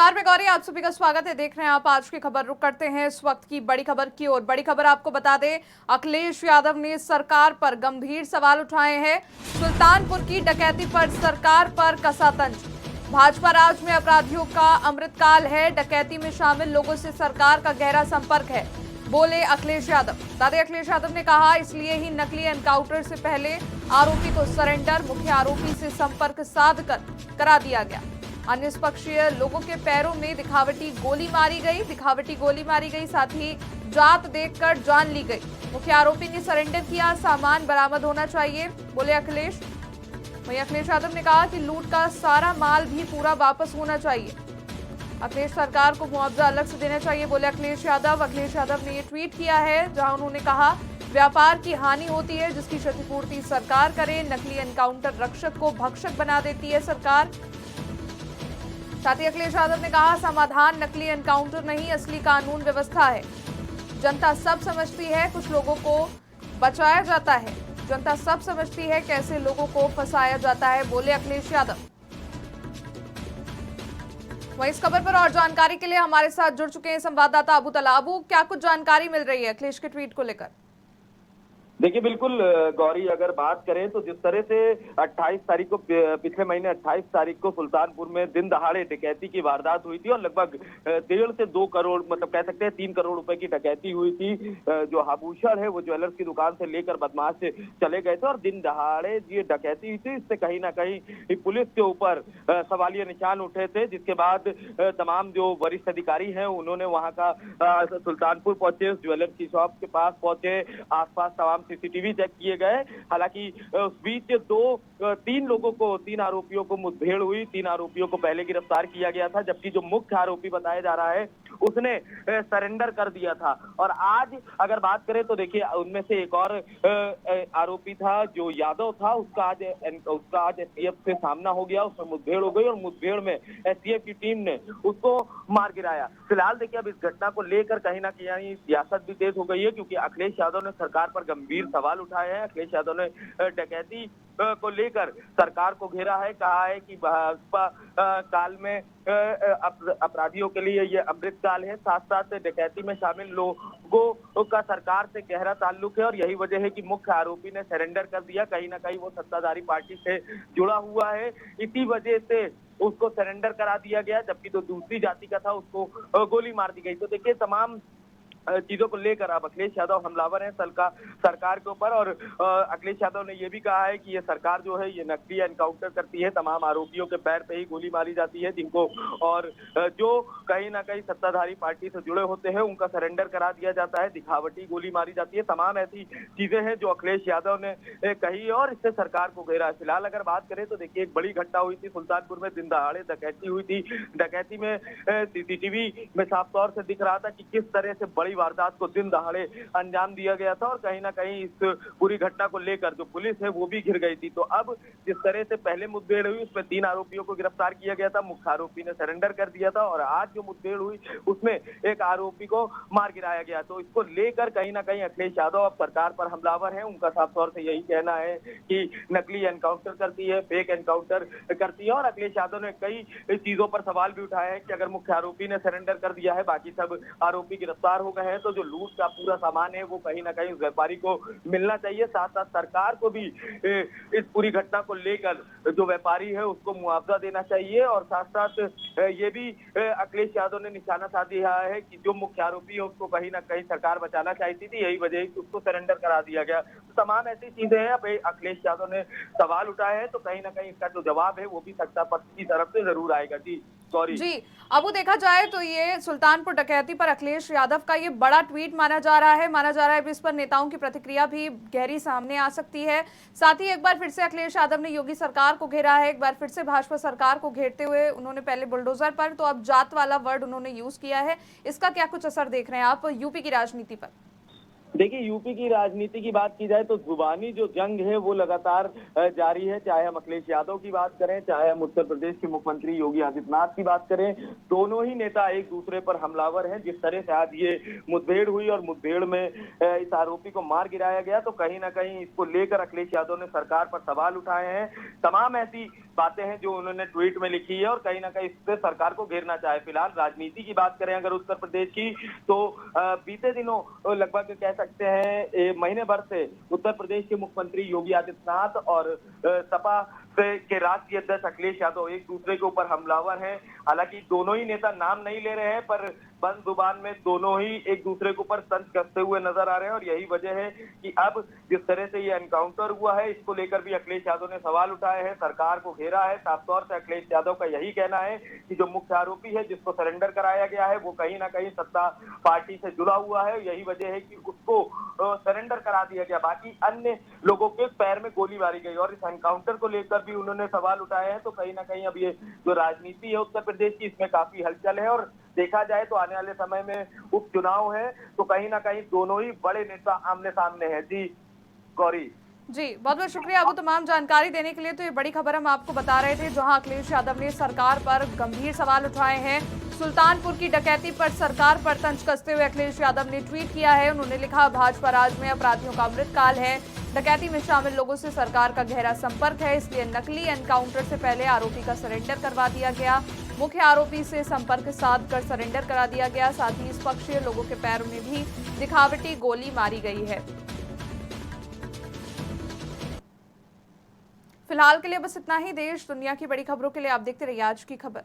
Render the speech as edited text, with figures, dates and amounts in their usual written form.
नमस्कार, मैं गौरी, आप सभी का स्वागत है। देख रहे हैं आप आज की खबर। रुक करते हैं इस वक्त की बड़ी खबर की ओर। बड़ी खबर आपको बता दें, अखिलेश यादव ने सरकार पर गंभीर सवाल उठाए हैं। सुल्तानपुर की डकैती पर सरकार पर कसा तंज। भाजपा राज में अपराधियों का अमृतकाल है, डकैती में शामिल लोगों से सरकार का गहरा संपर्क है, बोले अखिलेश यादव। दादे अखिलेश यादव ने कहा, इसलिए ही नकली एनकाउंटर से पहले आरोपी को सरेंडर, मुख्य आरोपी से संपर्क साध कर करा दिया गया। अनिष्पक्षीय लोगों के पैरों में दिखावटी गोली मारी गई, साथ ही जात देखकर जान ली गई। मुख्य आरोपी ने सरेंडर किया, सामान बरामद होना चाहिए, बोले अखिलेश। वहीं अखिलेश यादव ने कहा कि लूट का सारा माल भी पूरा वापस होना चाहिए। अखिलेश सरकार को मुआवजा अलग से देना चाहिए, बोले अखिलेश यादव। अखिलेश यादव ने ये ट्वीट किया है जहां उन्होंने कहा, व्यापार की हानि होती है जिसकी क्षतिपूर्ति सरकार करे, नकली एनकाउंटर रक्षक को भक्षक बना देती है सरकार। साथ ही अखिलेश यादव ने कहा, समाधान नकली एनकाउंटर नहीं, असली कानून व्यवस्था है। जनता सब समझती है, कुछ लोगों को बचाया जाता है। जनता सब समझती है कैसे लोगों को फंसाया जाता है, बोले अखिलेश यादव। वहीं इस खबर पर और जानकारी के लिए हमारे साथ जुड़ चुके हैं संवाददाता अबू तलाबू। क्या कुछ जानकारी मिल रही है अखिलेश के ट्वीट को लेकर? देखिए बिल्कुल गौरी, अगर बात करें तो जिस तरह से 28 तारीख को, पिछले महीने 28 तारीख को सुल्तानपुर में दिन दहाड़े डकैती की वारदात हुई थी और लगभग 1.5 से 2 करोड़, मतलब कह सकते हैं 3 करोड़ रुपए की डकैती हुई थी। जो आभूषण है वो ज्वेलर्स की दुकान से लेकर बदमाश चले गए थे और दिन दहाड़े ये डकैती हुई थी। इससे कहीं ना कहीं पुलिस के ऊपर सवालिया निशान उठे थे, जिसके बाद तमाम जो वरिष्ठ अधिकारी हैं उन्होंने वहां का सुल्तानपुर पहुंचे, ज्वेलर्स की शॉप के पास पहुंचे, आसपास तमाम सीसीटीवी चेक किए गए। हालांकि उस बीच तीन आरोपियों को मुठभेड़ हुई। 3 आरोपियों को पहले गिरफ्तार किया गया था, जबकि जो मुख्य आरोपी बताया जा रहा है उसने सरेंडर कर दिया था। और आज अगर बात करें तो देखिए, उनमें से एक और आरोपी था जो यादव था, उसका आज एसटीएफ से सामना हो गया, उसमें मुठभेड़ हो गई और मुठभेड़ में एसटीएफ की टीम ने उसको मार गिराया। फिलहाल देखिए, अब इस घटना को लेकर कहीं ना कहीं सियासत भी तेज हो गई है, क्योंकि अखिलेश यादव ने सरकार पर गंभीर सवाल उठाए हैं। अखिलेश यादव ने डकैती को लेकर सरकार को घेरा है, कहा है कि भाजपा काल में अपराधियों के लिए ये अमृत काल है, साथ साथ डकैती में शामिल लोगों का सरकार से गहरा ताल्लुक है और यही वजह है कि मुख्य आरोपी ने सरेंडर कर दिया। कहीं ना कहीं वो सत्ताधारी पार्टी से जुड़ा हुआ है, इसी वजह से उसको सरेंडर करा दिया गया, जबकि जो दूसरी जाति का था उसको गोली मार दी गई। तो देखिए, तमाम चीजों को लेकर अब अखिलेश यादव हमलावर है सरकार के ऊपर। और अखिलेश यादव ने यह भी कहा है कि ये सरकार जो है ये नकली एनकाउंटर करती है, तमाम आरोपियों के पैर पे ही गोली मारी जाती है जिनको, और जो कहीं ना कहीं सत्ताधारी पार्टी से जुड़े होते हैं उनका सरेंडर करा दिया जाता है, दिखावटी गोली मारी जाती है। तमाम ऐसी चीजें हैं जो अखिलेश यादव ने कही और इससे सरकार को घेरा है। फिलहाल अगर बात करें तो देखिए, एक बड़ी घटना हुई थी सुल्तानपुर में, दिन दहाड़े डकैती हुई थी। डकैती में सीसीटीवी में साफ तौर से दिख रहा था कि किस तरह से बड़ी वारदात को दिन दहाड़े अंजाम दिया गया था और कहीं ना कहीं इस पूरी घटना को लेकर जो पुलिस है वो भी घिर गई थी। तो अब जिस तरह से पहले मुठभेड़ हुई उसमें 3 आरोपियों को गिरफ्तार किया गया था, मुख्य आरोपी ने सरेंडर कर दिया था और आज जो मुठभेड़ हुई उसमें एक आरोपी को मार गिराया गया। तो इसको लेकर कहीं ना कहीं अखिलेश यादव अब सरकार पर हमलावर है। उनका साफ तौर से यही कहना है कि नकली एनकाउंटर करती है, फेक एनकाउंटर करती है और अखिलेश यादव ने कई चीजों पर सवाल भी उठाया है कि अगर मुख्य आरोपी ने सरेंडर कर दिया है, बाकी सब आरोपी गिरफ्तार हो गए हैं, तो जो लूट का पूरा सामान है वो कहीं ना कहीं व्यापारी को मिलना चाहिए। साथ साथ सरकार को भी इस पूरी घटना को लेकर जो व्यापारी है उसको मुआवजा देना चाहिए और साथ साथ ये भी अखिलेश यादव ने निशाना साध दिया है कि जो मुख्य आरोपी है उसको कहीं ना कहीं सरकार बचाना चाहती थी, यही वजह है कि उसको सरेंडर करा दिया गया। तो तमाम ऐसी चीजें हैं। अब अखिलेश यादव ने सवाल उठाए हैं तो कहीं ना कहीं इसका जो जवाब है वो भी सत्ता पक्ष की तरफ से जरूर आएगा। जी सॉरी जी, अब वो देखा जाए तो ये सुल्तानपुर डकैती पर अखिलेश यादव का ये बड़ा ट्वीट माना जा रहा है। इस पर नेताओं की प्रतिक्रिया भी गहरी सामने आ सकती है। साथ ही एक बार फिर से अखिलेश यादव ने योगी सरकार को घेरा है, एक बार फिर से भाजपा सरकार को घेरते हुए उन्होंने पहले बुलडोजर पर, तो अब जात वाला वर्ड उन्होंने यूज किया है। इसका क्या कुछ असर देख रहे हैं आप यूपी की राजनीति पर? देखिए, यूपी की राजनीति की बात की जाए तो जुबानी जो जंग है वो लगातार जारी है। चाहे हम अखिलेश यादव की बात करें, चाहे हम उत्तर प्रदेश के मुख्यमंत्री योगी आदित्यनाथ की बात करें, दोनों ही नेता एक दूसरे पर हमलावर हैं। जिस तरह से आज ये मुठभेड़ हुई और मुठभेड़ में इस आरोपी को मार गिराया गया, तो कहीं ना कहीं इसको लेकर अखिलेश यादव ने सरकार पर सवाल उठाए हैं। तमाम ऐसी बातें हैं जो उन्होंने ट्वीट में लिखी है और कहीं ना कहीं इससे सरकार को घेरना चाहे। फिलहाल राजनीति की बात करें अगर उत्तर प्रदेश की, तो बीते दिनों लगभग कह सकते हैं महीने भर से उत्तर प्रदेश के मुख्यमंत्री योगी आदित्यनाथ और सपा के राष्ट्रीय अध्यक्ष अखिलेश यादव एक दूसरे के ऊपर हमलावर हैं। हालांकि दोनों ही नेता नाम नहीं ले रहे हैं, पर बंद जुबान में दोनों ही एक दूसरे के ऊपर तंज कसते हुए नजर आ रहे हैं और यही वजह है कि अब जिस तरह से ये एनकाउंटर हुआ है, इसको लेकर भी अखिलेश यादव ने सवाल उठाए हैं, सरकार को घेरा है। साफ तौर से अखिलेश यादव का यही कहना है कि जो मुख्य आरोपी है जिसको सरेंडर कराया गया है वो कहीं ना कहीं सत्ता पार्टी से जुड़ा हुआ है। यही वजह है कि उसको सरेंडर करा दिया गया। बाकी अन्य लोगों के पैर में गोली मारी गई और इस एनकाउंटर को लेकर भी उन्होंने सवाल उठाए हैं। तो कहीं ना कहीं अब ये जो राजनीति है उत्तर प्रदेश की, इसमें काफी हलचल है और देखा जाए तो आने वाले समय में उपचुनाव है, तो कहीं ना कहीं दोनों ही बड़े नेता आमने सामने हैं। जी गौरी। जी, बहुत बहुत शुक्रिया आपको तमाम जानकारी देने के लिए। तो ये बड़ी खबर हम आपको बता रहे थे, जहां अखिलेश यादव ने सरकार पर गंभीर सवाल उठाए हैं। सुल्तानपुर की डकैती पर सरकार पर तंज कसते हुए अखिलेश यादव ने ट्वीट किया है। उन्होंने लिखा, भाजपा राज में अपराधियों का अमृतकाल है। डकैती में शामिल लोगों से सरकार का गहरा संपर्क है, इसलिए नकली एनकाउंटर से पहले आरोपी का सरेंडर करवा दिया गया। मुख्य आरोपी से संपर्क साध कर सरेंडर करा दिया गया। साथ ही निष्पक्षीय लोगों के पैरों में भी दिखावटी गोली मारी गई है। फिलहाल के लिए बस इतना ही। देश दुनिया की बड़ी खबरों के लिए आप देखते रहिए आज की खबर।